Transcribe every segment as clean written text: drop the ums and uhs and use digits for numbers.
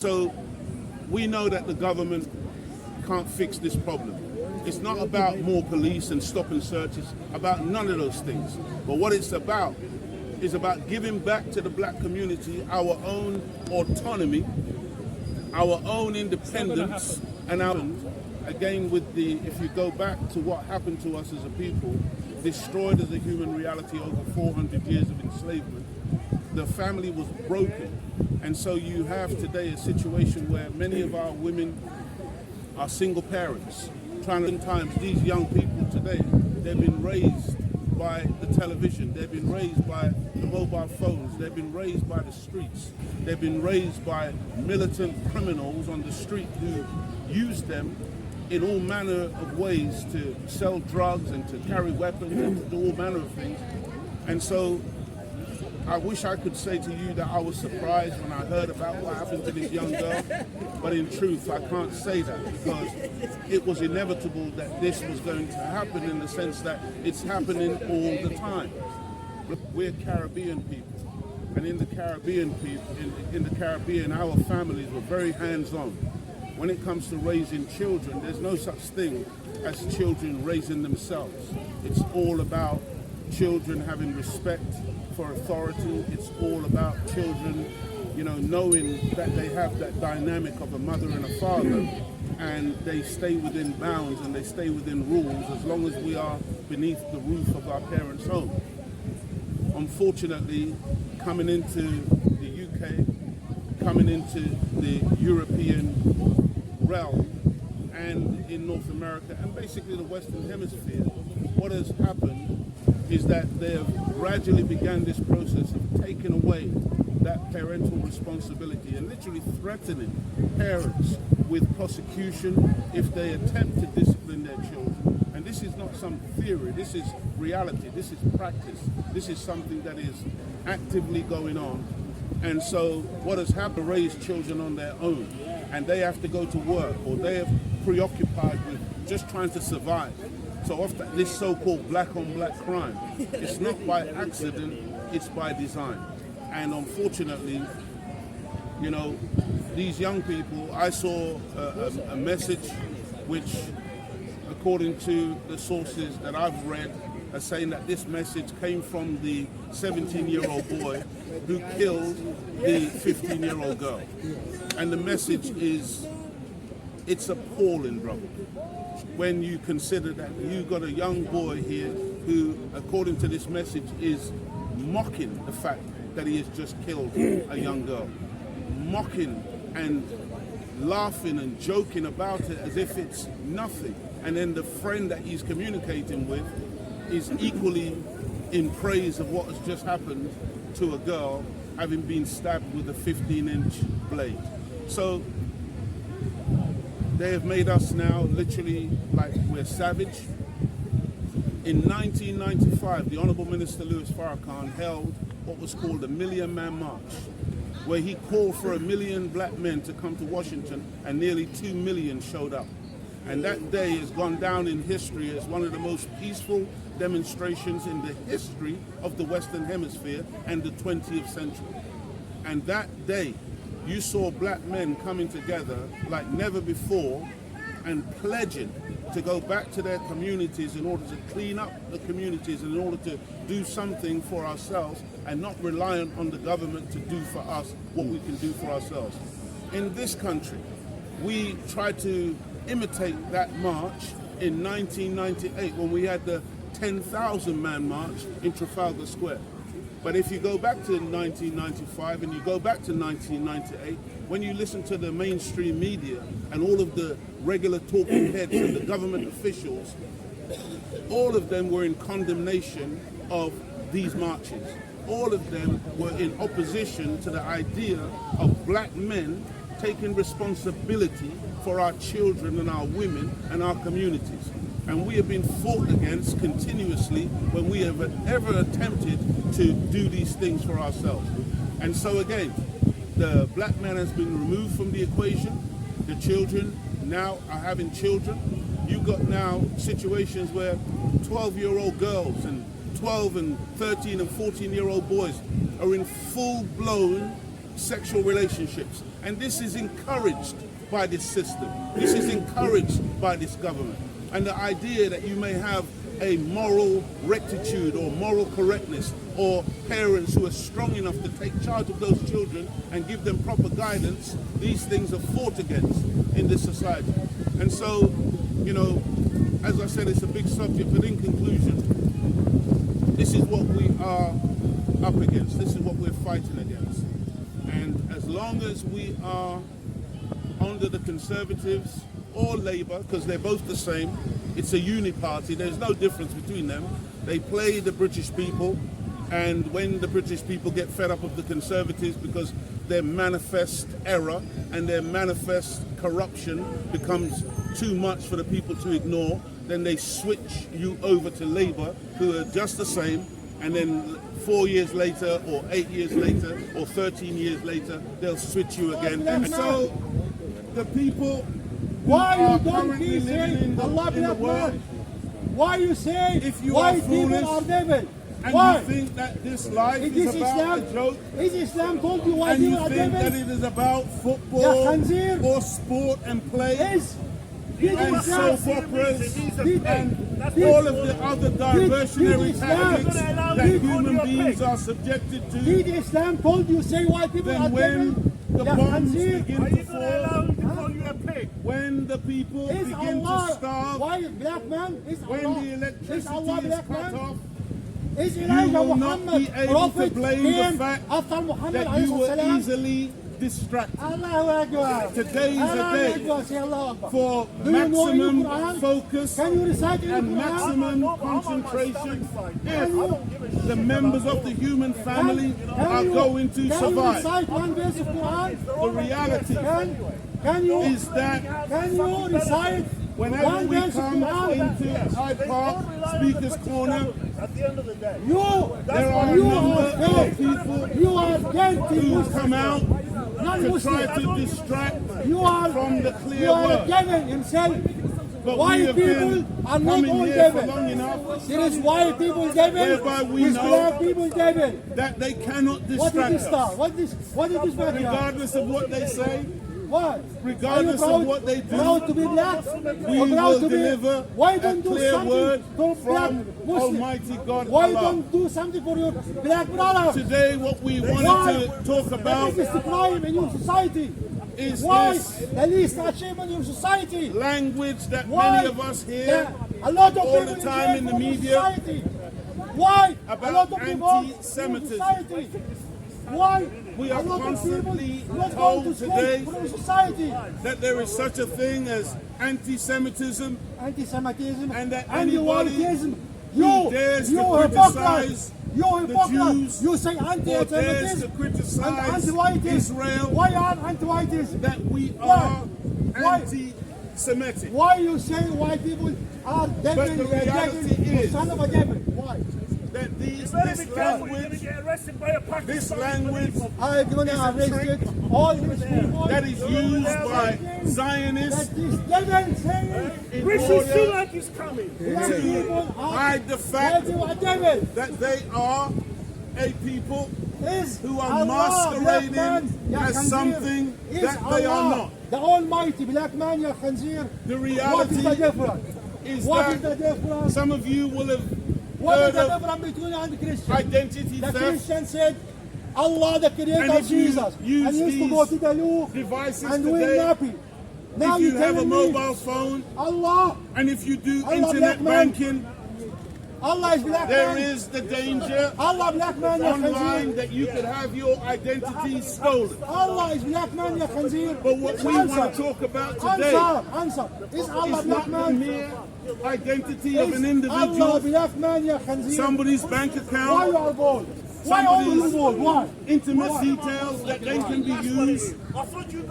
So we know that the government can't fix this problem. It's not about more police and stop and search. It's about none of those things. But what it's about is about giving back to the black community our own autonomy, our own independence, and our, again, with the, if you go back to what happened to us as a people, destroyed as a human reality over 400 years of enslavement, the family was broken. And so you have today a situation where many of our women are single parents. Sometimes these young people today, they've been raised by the television, they've been raised by the mobile phones, they've been raised by the streets, they've been raised by militant criminals on the street who use them in all manner of ways to sell drugs and to carry weapons and to do all manner of things. And so I wish I could say to you that I was surprised when I heard about what happened to this young girl, but in truth I can't say that, because it was inevitable that this was going to happen, in the sense that it's happening all the time. We're Caribbean people, and in the Caribbean our families were very hands-on. When it comes to raising children, there's no such thing as children raising themselves. It's all about children having respect for authority. It's all about children, knowing that they have that dynamic of a mother and a father, and they stay within bounds and they stay within rules as long as we are beneath the roof of our parents' home. Unfortunately, coming into the UK, coming into the European realm, and in North America, and basically the Western Hemisphere, what has happened is that they have gradually began this process of taking away that parental responsibility and literally threatening parents with prosecution if they attempt to discipline their children. And this is not some theory, this is reality, this is practice, this is something that is actively going on. And so what has happened, raise children on their own, and they have to go to work, or they are preoccupied with just trying to survive. So often this so-called black-on-black crime, it's not by accident, it's by design. And unfortunately, these young people, I saw a message which, according to the sources that I've read, are saying that this message came from the 17-year-old boy who killed the 15-year-old girl. And the message is, it's appalling, brother, when you consider that you got a young boy here who, according to this message, is mocking the fact that he has just killed a young girl. Mocking and laughing and joking about it as if it's nothing. And then the friend that he's communicating with is equally in praise of what has just happened to a girl having been stabbed with a 15-inch blade. So they have made us now literally like we're savage. In 1995, the Honorable Minister Louis Farrakhan held what was called the Million Man March, where he called for 1 million black men to come to Washington, and nearly 2 million showed up. And that day has gone down in history as one of the most peaceful demonstrations in the history of the Western Hemisphere and the 20th century. And that day, you saw black men coming together like never before and pledging to go back to their communities in order to clean up the communities, in order to do something for ourselves and not reliant on the government to do for us what we can do for ourselves. In this country, we tried to imitate that march in 1998 when we had the 10,000 man march in Trafalgar Square. But if you go back to 1995 and you go back to 1998, when you listen to the mainstream media and all of the regular talking heads and the government officials, all of them were in condemnation of these marches. All of them were in opposition to the idea of black men taking responsibility for our children and our women and our communities. And we have been fought against continuously when we have ever attempted to do these things for ourselves. And so again, the black man has been removed from the equation. The children now are having children. You've got now situations where 12-year-old girls and 12 and 13 and 14-year-old boys are in full-blown sexual relationships And this is encouraged by this system. This is encouraged by this government. And the idea that you may have a moral rectitude or moral correctness, or parents who are strong enough to take charge of those children and give them proper guidance, these things are fought against in this society. And so, you know, as I said, it's a big subject, but in conclusion, this is what we are up against. This is what we're fighting against. And as long as we are under the Conservatives or Labour, because they're both the same, it's a uni-party, there's no difference between them. They play the British people, and when the British people get fed up of the Conservatives because their manifest error and their manifest corruption becomes too much for the people to ignore, then they switch you over to Labour, who are just the same, and then 4 years later, or 8 years later, or 13 years later, they'll switch you again. And so the people why are you don't currently living in the world, why you say if you white are foolish, people are devil? and Why? you think that this life It is is about Islam. a joke, Is Islam told you white and you people are think that devil? it is about Ya football khanzir. or sport and play Is did and Islam soap operas did- and did- all of the other diversionary Islam- tactics that did- human beings are subjected to, did Islam told you say white people are then when devil? the Ya bombs khanzir. begin to fall, when the people Is begin to Allah starve, why black man? Is when Allah? the Is electricity Allah is black cut man? off, Is you Elijah will not Muhammad be able to prophet blame the came fact after Muhammad that you were alayhi easily distracted. Allahu Akbar. Today is a Allahu day Akbar. Say Allahu Akbar. for Do you know in the maximum Quran? focus Can you recite in the and Quran? maximum concentration if the members of the human family are going to Can you survive. recite one verse of Quran? The reality Can you is that can you recite whenever one we verse of come Quran? into Hyde Park, Speaker's Corner, At the end of the day, there are a You number are of dead. people You are guilty. who come out to Non-Muslim. try to distract You are from the you clear are a word. devil himself. But we White have people been are not coming all here for devil. long enough There is white people devil. whereby we There is know black people devil. that they cannot What is distract this star? us. What is this background? Regardless of what they say, What? regardless Are you of what they do, proud to be black? we Or proud will to be? deliver Why a don't do clear something word for black from Muslim? Almighty God Why Allah. don't do something for your black brothers? Today what we Why? wanted to talk about This is the crime in your society. is Why? this The least achievement in your society. language that Why? many of us hear A lot of all people the time in the jail from media society. Why? about A lot of people anti-Semitism. from society. Why? We A are lot of constantly people not told going to school today from society. that there is such a thing as anti-Semitism, Anti-Semitism and that and anybody whiteism. who dares to hypocrite. criticize You the hypocrite. Jews You say or dares to anti-Semitism and criticize anti-whiteism. Israel, Why are anti-whiteism? that we Why? are Why? anti-Semitic. Why you say white people are devil, But the reality is- son of a devil? Why? That this language, language, this language I'm gonna arrest it. All these people that is used by that Zionists this devil saying in Rishi Sunak order is coming. black people are hide the white fact people are devil. that they are a people Is who are Allah, masquerading black man, ya as khanzir. something Is that they are Allah, not. The Almighty black man, ya khanzir. The What is reality the difference? is What is the that difference? some of you will have What is heard the of difference between and Christian? identity The theft Christian said, Allah, the And creator if you Jesus, use and used to go to the loo devices and we're today. happy. Now If you you're have a telling me, mobile phone Allah, and if you do Allah, internet black man. banking, Allah is black there man. is the danger Allah black man, ya online khanzir. that you could have your identity stolen. Allah is black man, ya khanzir. But what we want to talk about today Answer. Is Allah is black not the man? mere identity of an Is Allah individual, black man, ya khanzir? somebody's bank Why you account, are bold? Why are you somebody's bold? Why? intimate details that then can be used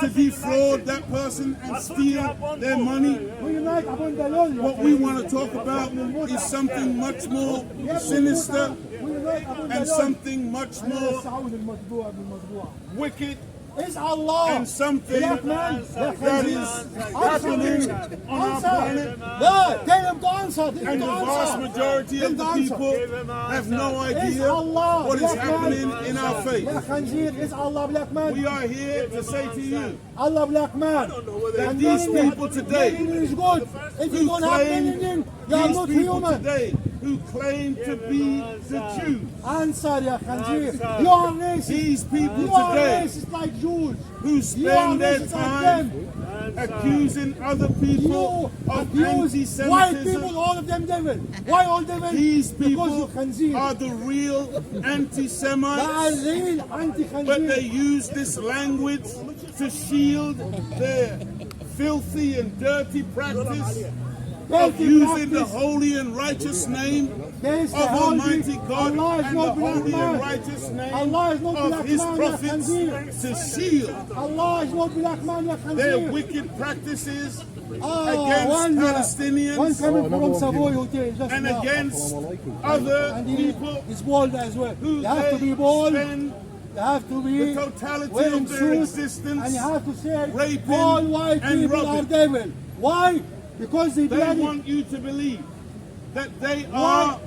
to defraud that person and steal their money. We unite upon the law. What we want to talk about is something much more sinister We unite upon the and law. something much more سعود المطبوع بالمطبوع. wicked Is Allah. and something Black man, that is happening on our planet. No, tell him to answer. And the vast majority of the people have no Is idea Allah what is black man? happening in our Ya faith. Khanzir, is Allah black man? We are here to say to you Allah black man. that And these melanin- people today melanin is good. If you who don't have claim, melanin, you are these not people human. today who claim to be the Jews, Answer, Ya Khanzir. You are racist. these people You are today racist like Jews. who You are spend their racist like time them. accusing other people You of abuse white anti-Semitism. people, all of them devil. Why all devil? These Because you people Khanzir. are the real They are anti-Semites, real but they anti-Khanzir. use this language to shield their filthy and dirty practice of using the holy and righteous name of Almighty God Allah is and the not black holy and man. righteous name Allah is not of black His man, prophets Ya Khanzir. to shield Allah is not black man, Ya their Khanzir. wicked practices One against Palestinians coming from Savoy Hotel just and now. against other And he people is bald as well. who You have to be they bald. spend You have to be the totality wearing of their suits, existence and you have to say raping all white and people are robbing. devil. Why? Because they They bloody. want you to believe that they Why?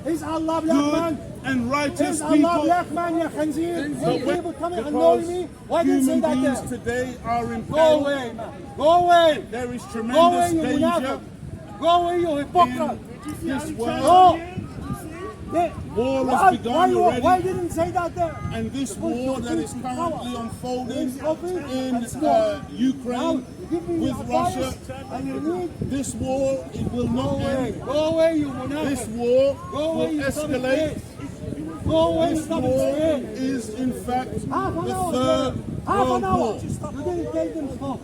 are Is Allah black good man? and righteous Is Allah people. black man, Ya Khanzir? When But people come and annoy because me, why didn't say human that beings there? today are in Go peril, away, man. Go away. there is Go away, tremendous you danger munafiq. Go away, you hypocrite. in this world. No. War has begun already. Why didn't say that there? And this war that is currently unfolding in Now, Ukraine give me the with Russia, advice, and you need this war, it will go not away. end. Go away, you This munafiq. war Go away, will you Islamic escalate. state. Go away, This Islamic war state. is in fact Half an the hour. third Half world an hour. war. You didn't tell them stop.